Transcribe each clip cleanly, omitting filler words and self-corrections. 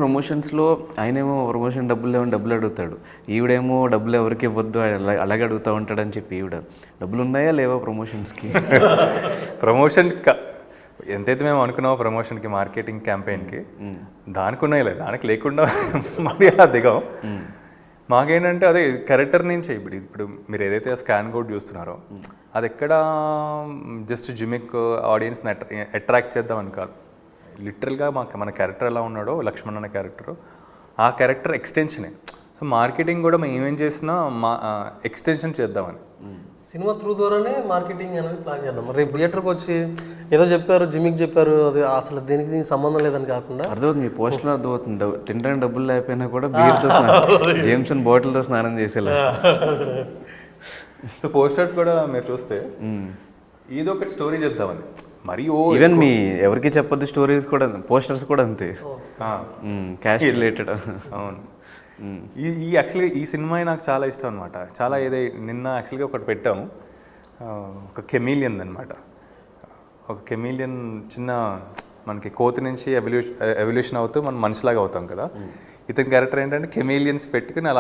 ప్రమోషన్స్‌లో ఆయనేమో ప్రమోషన్ డబ్బులు లేవని డబ్బులు అడుగుతాడు. ఈవిడేమో డబ్బులు ఎవరికి ఇవ్వద్దు అలాగే అడుగుతా ఉంటాడని చెప్పి ఈవిడ. డబ్బులున్నాయా లేవా ప్రమోషన్స్‌కి? ప్రమోషన్ ఎంతైతే మేము అనుకున్నామో ప్రమోషన్కి, మార్కెటింగ్ క్యాంపెయిన్కి దానికి ఉన్నాయిలే, దానికి లేకుండా మరి అలా దిగాం. మాకేంటంటే అదే క్యారెక్టర్ నుంచి ఇప్పుడు మీరు ఏదైతే స్కాన్ కోడ్ చూస్తున్నారో అది ఎక్కడ జస్ట్ జిమిక్ ఆడియన్స్ని అట్రాక్ట్ చేద్దామని కాదు. లిటరల్గా మన క్యారెక్టర్ ఎలా ఉన్నాడో లక్ష్మణ్ అనే క్యారెక్టర్, ఆ క్యారెక్టర్ ఎక్స్టెన్షనే. సో మార్కెటింగ్ కూడా మేము ఏమేం చేసినా ఎక్స్టెన్షన్ చేద్దామని. సినిమా త్రూ ద్వారానే మార్కెటింగ్ అనేది ప్లాన్ చేద్దాం. రేపు థియేటర్కి వచ్చి ఏదో చెప్పారు, జిమ్మికి చెప్పారు, అది అసలు దీనికి సంబంధం లేదని కాకుండా అర్థమవుతుంది. మీ పోస్ట్లో అర్థమవుతుంది. తినడానికి డబ్బులు లేకపోయినా కూడా బీర్తో జేమ్సన్ బాటిల్తో స్నానం చేసేలా. సో పోస్టర్స్ కూడా మీరు చూస్తే ఏదో ఒకటి స్టోరీ చెప్దామని. మరి ఈవెన్ మీ ఎవరికి చెప్పొద్దు స్టోరీస్ కూడా, పోస్టర్స్ కూడా అంతే, క్యాష్ రిలేటెడ్. అవును. ఈ యాక్చువల్గా ఈ సినిమా నాకు చాలా ఇష్టం అనమాట. చాలా నిన్న యాక్చువల్గా ఒకటి పెట్టాము, ఒక కెమీలియన్ అనమాట. ఒక కెమీలియన్ చిన్న మనకి కోతి నుంచి ఎవల్యూషన్ అవుతూ మనం మనిషిలాగా అవుతాం కదా. ఇతని క్యారెక్టర్ ఏంటంటే కెమీలియన్స్ పెట్టుకుని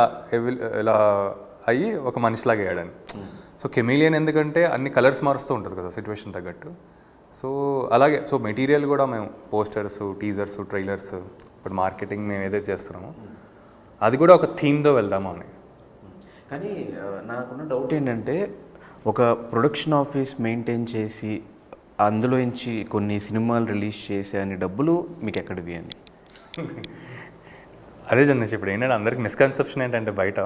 ఇలా అయ్యి ఒక మనిషిలాగా వేయడానికి. సో కెమీలియన్ ఎందుకంటే అన్ని కలర్స్ మారుస్తూ ఉంటుంది కదా సిచ్యువేషన్ తగ్గట్టు. సో అలాగే సో మెటీరియల్ కూడా మేము పోస్టర్స్, టీజర్స్, ట్రైలర్స్, ఇప్పుడు మార్కెటింగ్ మేము ఏదైతే చేస్తున్నామో అది కూడా ఒక థీమ్తో వెళ్దాము అని. కానీ నాకున్న డౌట్ ఏంటంటే, ఒక ప్రొడక్షన్ ఆఫీస్ మెయింటైన్ చేసి అందులోంచి కొన్ని సినిమాలు రిలీజ్ చేసి అని డబ్బులు మీకు ఎక్కడివి అని. అదే జనరేషన్ ఇప్పుడు ఏంటంటే అందరికి మిస్కన్సెప్షన్ ఏంటంటే బయట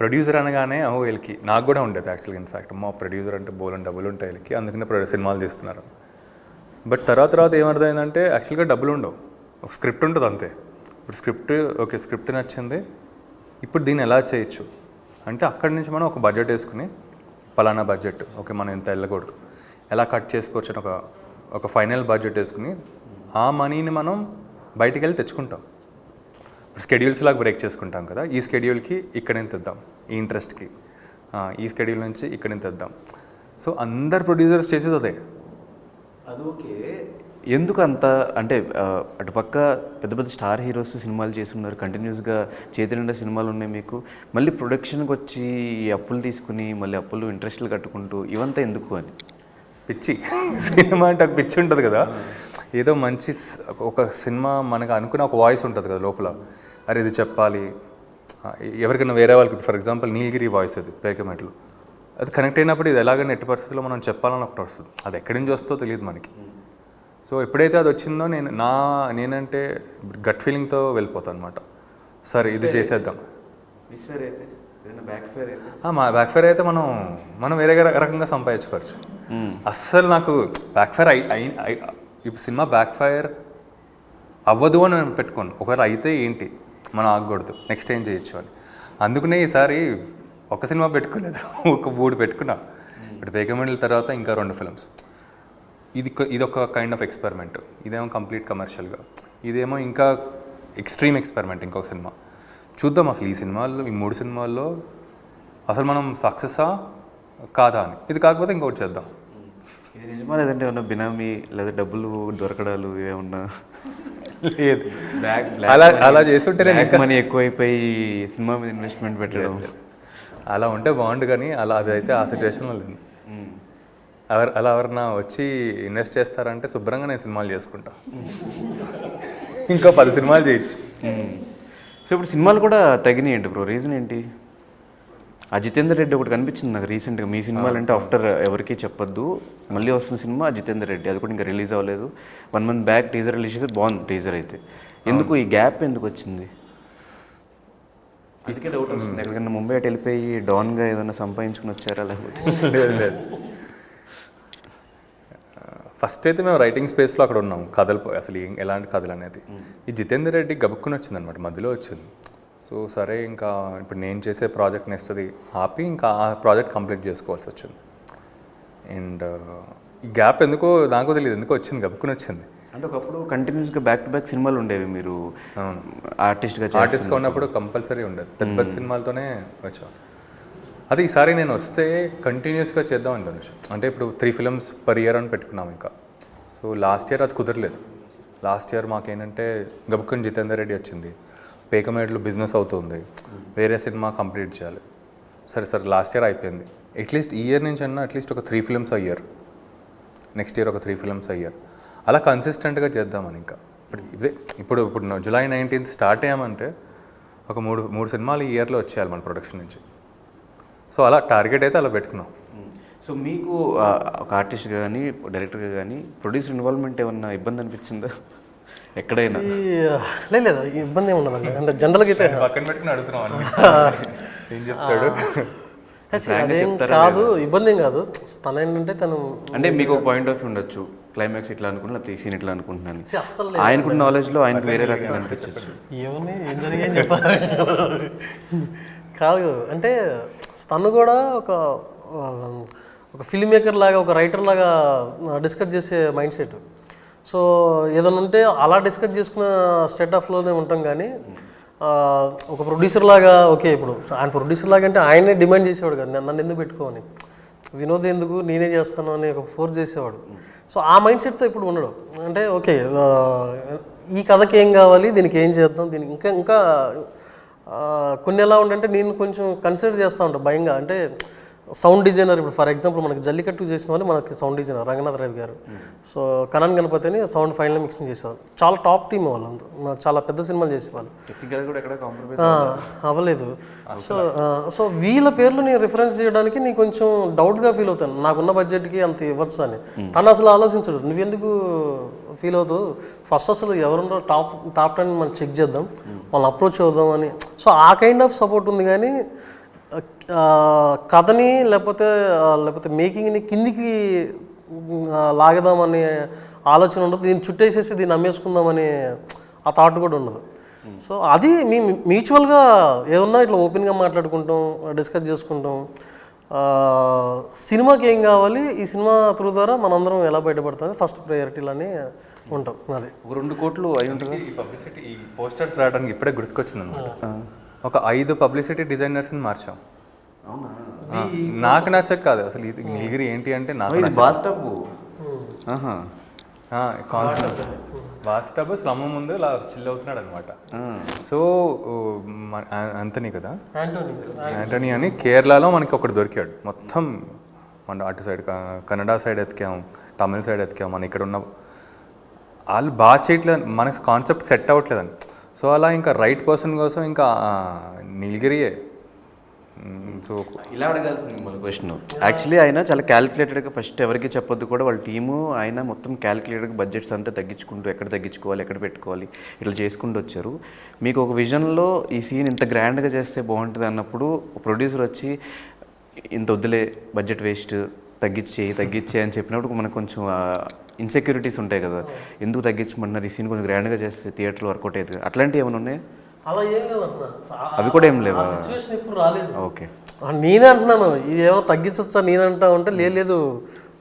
ప్రొడ్యూసర్ అనగానే వీళ్ళకి, నాకు కూడా ఉండేది యాక్చువల్గా. ఇన్ఫ్యాక్ట్ మా ప్రొడ్యూసర్ అంటే బోలని డబ్బులు ఉంటాయి వీళ్ళకి, అందుకనే సినిమాలు తీస్తున్నారు. బట్ తర్వాత ఏమర్థమైందంటే యాక్చువల్గా డబ్బులు ఉండవు, ఒక స్క్రిప్ట్ ఉంటుంది అంతే. ఇప్పుడు స్క్రిప్ట్ నచ్చింది, ఇప్పుడు దీన్ని ఎలా చేయొచ్చు అంటే అక్కడి నుంచి మనం ఒక బడ్జెట్ వేసుకుని పలానా బడ్జెట్ ఓకే మనం ఎంత వెళ్ళకూడదు, ఎలా కట్ చేసుకోవచ్చు అని ఒక ఫైనల్ బడ్జెట్ వేసుకుని ఆ మనీని మనం బయటికి వెళ్ళి తెచ్చుకుంటాం. ఇప్పుడు స్కెడ్యూల్స్ లాగా బ్రేక్ చేసుకుంటాం కదా, ఈ స్కెడ్యూల్కి ఇక్కడ ఎంత తెద్దాం, ఈ ఇంట్రెస్ట్కి ఈ స్కెడ్యూల్ నుంచి ఇక్కడ ఎంత తెద్దాం. సో అందరు ప్రొడ్యూసర్స్ చేసేది అదే. ఓకే, ఎందుకు అంత అంటే అటుపక్క పెద్ద పెద్ద స్టార్ హీరోస్ సినిమాలు చేస్తున్నారు, కంటిన్యూస్గా చేతి నిండా సినిమాలు ఉన్నాయి మీకు, మళ్ళీ ప్రొడక్షన్కి వచ్చి అప్పులు తీసుకుని మళ్ళీ అప్పులు ఇంట్రెస్ట్లు కట్టుకుంటూ ఇవంతా ఎందుకు అని? పిచ్చి సినిమా అంటే ఒక పిచ్చి ఉంటుంది కదా. ఏదో మంచి ఒక సినిమా మనకు అనుకున్న ఒక వాయిస్ ఉంటుంది కదా లోపల, అరే ఇది చెప్పాలి ఎవరికైనా వేరే వాళ్ళకి. ఫర్ ఎగ్జాంపుల్ నీలగిరి వాయిస్, అది పేకమెట్లు, అది కనెక్ట్ అయినప్పుడు ఇది ఎలాగైనా ఎట్టి పరిస్థితుల్లో మనం చెప్పాలని ఒకటి వస్తుంది. అది ఎక్కడి నుంచి వస్తుందో తెలియదు మనకి. సో ఎప్పుడైతే అది వచ్చిందో నేనంటే గట్ ఫీలింగ్తో వెళ్ళిపోతాను అనమాట. సరే ఇది చేసేద్దాం. మా బ్యాక్ ఫైర్ అయితే మనం వేరే రకంగా సంపాదించుకోవచ్చు. అస్సలు నాకు బ్యాక్ ఫైర్ ఇప్పుడు సినిమా బ్యాక్ ఫైర్ అవ్వదు అని నేను పెట్టుకోను. ఒకవేళ అయితే ఏంటి, మనం ఆగకూడదు, నెక్స్ట్ ఏం చేయొచ్చు అని. అందుకనే ఈసారి ఒక సినిమా పెట్టుకోలేదు, ఒక 3 పెట్టుకున్నా. ఇప్పుడు పేకమెంట్ల తర్వాత ఇంకా 2 ఫిల్మ్స్. ఇదొక కైండ్ ఆఫ్ ఎక్స్పెరిమెంట్, ఇదేమో కంప్లీట్ కమర్షియల్గా, ఇదేమో ఇంకా ఎక్స్ట్రీమ్ ఎక్స్పెరిమెంట్ ఇంకొక సినిమా. చూద్దాం అసలు ఈ 3 సినిమాల్లో అసలు మనం సక్సెసా కాదా అని. ఇది కాకపోతే ఇంకొకటి చేద్దాం. ఇది నిజమా లేదంటే ఏమన్నా బినామీ లేదా డబ్బులు దొరకడాలు ఏమన్నా? లేదు, అలా చేస్తుంటే మనీ ఎక్కువైపోయి సినిమా మీద ఇన్వెస్ట్మెంట్ పెట్టడం అలా ఉంటే బాగుండు. కానీ అదైతే ఆ సిచ్యువేషన్లో లేదు. అలా ఎవరన్నా వచ్చి ఇన్వెస్ట్ చేస్తారంటే శుభ్రంగా నేను సినిమాలు చేసుకుంటా, ఇంకా 10 సినిమాలు చేయొచ్చు. సో ఇప్పుడు సినిమాలు కూడా తగినాయండి బ్రో, రీజన్ ఏంటి? ఆ జితేందర్ రెడ్డి ఒకటి కనిపించింది నాకు రీసెంట్గా. మీ సినిమాలు అంటే ఆఫ్టర్ ఎవరికి చెప్పొద్దు మళ్ళీ వస్తున్న సినిమా జితేందర్ రెడ్డి, అది కూడా ఇంకా రిలీజ్ అవ్వలేదు. 1 month బ్యాక్ టీజర్ రిలీజ్ చేస్తే బాగుంది టీజర్ అయితే. ఎందుకు ఈ గ్యాప్ ఎందుకు వచ్చింది? అందుకే డౌట్ వస్తుంది, ఎక్కడికన్నా ముంబై అటు వెళ్ళిపోయి డాన్గా ఏదైనా సంపాదించుకుని వచ్చారా లేకపోతే? లేదు. ఫస్ట్ అయితే మేము రైటింగ్ స్పేస్లో అక్కడ ఉన్నాం, కథలు అసలు ఎలాంటి కథలు అనేది. ఈ జితేందర్ రెడ్డి గబుక్కుని వచ్చిందనమాట, మధ్యలో వచ్చింది. సో సరే ఇంకా ఇప్పుడు నేను చేసే ప్రాజెక్ట్ నెక్స్ట్ అది ఆపి ఇంకా ఆ ప్రాజెక్ట్ కంప్లీట్ చేసుకోవాల్సి వచ్చింది. అండ్ ఈ గ్యాప్ ఎందుకో నాకు తెలియదు, ఎందుకో వచ్చింది, గబుక్కుని వచ్చింది. అంటే ఒకప్పుడు కంటిన్యూస్గా బ్యాక్ టు బ్యాక్ సినిమాలు ఉండేవి, మీరు ఆర్టిస్ట్గా ఉన్నప్పుడు కంపల్సరీ ఉండేది, పెద్ద సినిమాలతోనే వచ్చాను. అది ఈసారి నేను వస్తే కంటిన్యూస్గా చేద్దామని ధనుష్. అంటే ఇప్పుడు 3 films per year అని పెట్టుకున్నాం ఇంకా. సో లాస్ట్ ఇయర్ అది కుదరలేదు. లాస్ట్ ఇయర్ మాకేంటంటే గబుక్కని జితేందర్ రెడ్డి వచ్చింది, పేకమేడ్లో బిజినెస్ అవుతుంది, వేరే సినిమా కంప్లీట్ చేయాలి. సరే లాస్ట్ ఇయర్ అయిపోయింది. అట్లీస్ట్ ఈ ఇయర్ నుంచి అన్నా అట్లీస్ట్ ఒక 3 films a year, next year ఒక 3 ఫిల్మ్స్ a year, అలా కన్సిస్టెంట్గా చేద్దామని. ఇంకా ఇప్పుడు జూలై 19th స్టార్ట్ అయ్యామంటే ఒక మూడు సినిమాలు ఈ ఇయర్లో వచ్చేయాలి మన ప్రొడక్షన్ నుంచి. సో అలా టార్గెట్ అయితే అలా పెట్టుకున్నాం. సో మీకు ఒక ఆర్టిస్ట్గా కానీ డైరెక్టర్గా కానీ ప్రొడ్యూసర్ ఇన్వాల్వ్మెంట్ ఏమన్నా ఇబ్బంది అనిపించిందా ఎక్కడైనా? లేదు, ఇబ్బంది ఏమి ఉండదండి. అంటే జనరల్గా అయితే పక్కన పెట్టుకుని అడుగుతున్నాం ఏం చెప్తాడు. అదేం కాదు, ఇబ్బంది ఏం కాదు. తను ఏంటంటే అంటే మీకు ఒక పాయింట్ ఆఫ్ వ్యూ ఉండొచ్చు, క్లైమాక్స్ ఇట్లా అనుకున్నా లేకపోతే సీన్ ఇట్లా అనుకుంటున్నాను, అస్సలు ఆయనకు నాలెడ్జ్లో ఆయనకు వేరే రకంగా అనిపించవచ్చు. ఏమని ఏం జరిగాయని చెప్పాలి కాదు. అంటే తను కూడా ఒక ఫిల్మ్ మేకర్ లాగా, ఒక రైటర్ లాగా డిస్కస్ చేసే మైండ్ సెట్. సో ఏదైనా ఉంటే అలా డిస్కస్ చేసుకున్న స్టేట్ ఆఫ్లోనే ఉంటాం. కానీ ఒక ప్రొడ్యూసర్ లాగా ఓకే, ఇప్పుడు ఆయన ప్రొడ్యూసర్ లాగా అంటే ఆయనే డిమాండ్ చేసేవాడు కదా, నన్ను ఎందుకు పెట్టుకోని, వినోద్ ఎందుకు నేనే చేస్తాను అని ఒక ఫోర్స్ చేసేవాడు. సో ఆ మైండ్ సెట్తో ఇప్పుడు ఉండడు. అంటే ఓకే, ఈ కథకి ఏం కావాలి, దీనికి ఏం చేద్దాం, దీనికి ఇంకా కొన్ని ఎలా ఉండంటే నేను కొంచెం కన్సిడర్ చేస్తూ ఉంటాను భయంగా. అంటే సౌండ్ డిజైనర్, ఇప్పుడు ఫర్ ఎగ్జాంపుల్ మనకి జల్లికట్టు చేసిన వాళ్ళు మనకి సౌండ్ డిజైనర్ రంగనాథ్ రవి గారు. సో కరణ్ గణపతిని సౌండ్ ఫైనల్ మిక్సింగ్ చేసేవాళ్ళు. చాలా టాప్ టీమ్ వాళ్ళు, చాలా పెద్ద సినిమాలు చేసేవాళ్ళు. అవ్వలేదు. సో వీళ్ళ పేర్లు నేను రిఫరెన్స్ చేయడానికి నేను కొంచెం డౌట్గా ఫీల్ అవుతాను. నాకున్న బడ్జెట్కి అంత ఇవ్వచ్చు అని. తను అసలు ఆలోచించడు, నువ్వెందుకు ఫీల్ అవుతావు, ఫస్ట్ అసలు ఎవరున్నారో టాప్ 10 మనం చెక్ చేద్దాం, వాళ్ళని అప్రోచ్ అవుదాం అని. సో ఆ కైండ్ ఆఫ్ సపోర్ట్ ఉంది. కానీ కథని లేకపోతే మేకింగ్ని కిందికి లాగదామనే ఆలోచన ఉండదు. దీన్ని చుట్టేసేసి దీన్ని అమ్మేసుకుందామని ఆ థాట్ కూడా ఉండదు. సో అది మ్యూచువల్గా ఏదన్నా ఇట్లా ఓపెన్గా మాట్లాడుకుంటాం, డిస్కస్ చేసుకుంటాం. సినిమాకి ఏం కావాలి, ఈ సినిమా త్రూ ద్వారా మనందరం ఎలా బయటపడుతుంది ఫస్ట్ ప్రయారిటీలని ఉంటాం. అది 2 కోట్లు అయి ఉంటుంది. ఈ పబ్లిసిటీ, ఈ పోస్టర్స్ రావడానికి ఇప్పుడే గుర్తుకొచ్చింది అనమాట. ఒక 5 పబ్లిసిటీ డిజైనర్స్ని మార్చాం. నాకు నచ్చక కాదు అసలు, ఇది నీగిరి ఏంటి అంటే నాకు బాత్ టబ్ స్లమ్ ముందు ఇలా చిల్ అవుతున్నాడు అనమాట. సో అంతనీ కదా, యాంటనీ అని కేరళలో మనకి ఒకటి దొరికాడు. మొత్తం మన అటు సైడ్ కన్నడ సైడ్ ఎతికాం, తమిళ సైడ్ ఎతికాం, మన ఇక్కడ ఉన్న వాళ్ళు బాగా చేయట్లేదు, మనకి కాన్సెప్ట్ సెట్ అవ్వట్లేదని. సో అలా ఇంకా రైట్ పర్సన్ కోసం ఇంకా నీలగిరియే. సో ఇలా అడగాల్సింది మిమ్మల్ని క్వశ్చన్. యాక్చువల్లీ ఆయన చాలా క్యాలిక్యులేటెడ్గా ఫస్ట్ ఎవరికి చెప్పొద్దు కూడా, వాళ్ళ టీము ఆయన మొత్తం క్యాలిక్యులేటెడ్గా బడ్జెట్స్ అంతా తగ్గించుకుంటూ ఎక్కడ తగ్గించుకోవాలి, ఎక్కడ పెట్టుకోవాలి ఇట్లా చేసుకుంటూ వచ్చారు. మీకు ఒక విజన్లో ఈ సీన్ ఇంత గ్రాండ్గా చేస్తే బాగుంటుంది అన్నప్పుడు ప్రొడ్యూసర్ వచ్చి ఇంత వద్దులే, బడ్జెట్ వేస్ట్, తగ్గించే అని చెప్పినప్పుడు మనకు కొంచెం ఇన్సెక్యూరిటీస్ ఉంటాయి కదా, ఎందుకు తగ్గించమన్నారు, ఈ సీన్ కొంచెం గ్రాండ్గా చేస్తే థియేటర్లో వర్కౌట్ అవుతుంది, అట్లాంటివి ఏమైనా ఉన్నాయి? అలా ఏం లేదన్నా, అవి కూడా ఏం లేవు. సిచ్యువేషన్ ఇప్పుడు రాలేదు. ఓకే, నేనే అంటున్నాను ఇది ఏమైనా తగ్గించచ్చా నేను అంటా ఉంటే లేదు,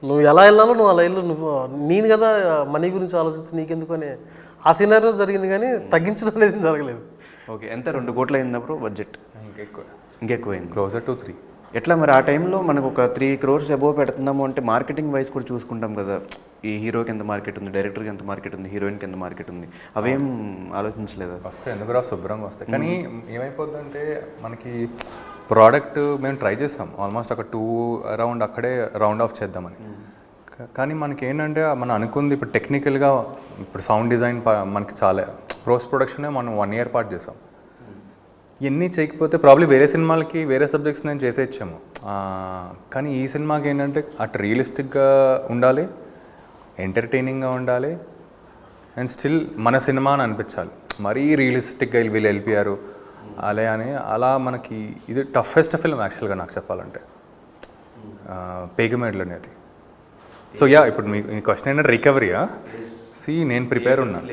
నువ్వు ఎలా వెళ్ళాలో నువ్వు అలా వెళ్ళు, నువ్వు నేను కదా మనీ గురించి ఆలోచించు, నీకెందుకు అని ఆ సినారియో జరిగింది. కానీ తగ్గించడం అనేది జరగలేదు. ఓకే, ఎంత 2 కోట్లు అయినప్పుడు బడ్జెట్ ఇంకెక్కువైంది, క్లోజర్ టు 3. ఎట్లా మరి ఆ టైంలో మనకు ఒక 3 crores అబోవ్ పెడుతున్నాము అంటే మార్కెటింగ్ వైజ్ కూడా చూసుకుంటాం కదా, ఈ హీరోకి ఎంత మార్కెట్ ఉంది, డైరెక్టర్కి ఎంత మార్కెట్ ఉంది, హీరోయిన్కి ఎంత మార్కెట్ ఉంది, అవేం ఆలోచించలేదు? వస్తాయి, ఎందుకు రా, శుభ్రంగా వస్తాయి. కానీ ఏమైపోద్దంటే మనకి ప్రోడక్ట్ మేము ట్రై చేస్తాం ఆల్మోస్ట్ ఒక 2 అరౌండ్ అక్కడే రౌండ్ ఆఫ్ చేద్దామని. కానీ మనకి ఏంటంటే మనం అనుకుంది ఇప్పుడు టెక్నికల్గా, ఇప్పుడు సౌండ్ డిజైన్ మనకి చాలా పోస్ట్ ప్రొడక్షనే మనం 1 year పాటు చేసాం. ఇవన్నీ చేయకపోతే ప్రాబ్లీ వేరే సినిమాలకి వేరే సబ్జెక్ట్స్ నేను చేసే ఇచ్చాము. కానీ ఈ సినిమాకి ఏంటంటే అటు రియలిస్టిక్గా ఉండాలి, ఎంటర్టైనింగ్గా ఉండాలి, అండ్ స్టిల్ మన సినిమా అని అనిపించాలి. మరీ రియలిస్టిక్గా వీళ్ళు వెళ్ళిపోయారు అలా మనకి ఇది టఫెస్ట్ ఫిల్మ్ యాక్చువల్గా నాకు చెప్పాలంటే పేగమేడ్లు అనేది. సో ఇప్పుడు మీ క్వశ్చన్ ఏంటంటే రికవరీయా? నేను ప్రిపేర్ ఉన్నాను.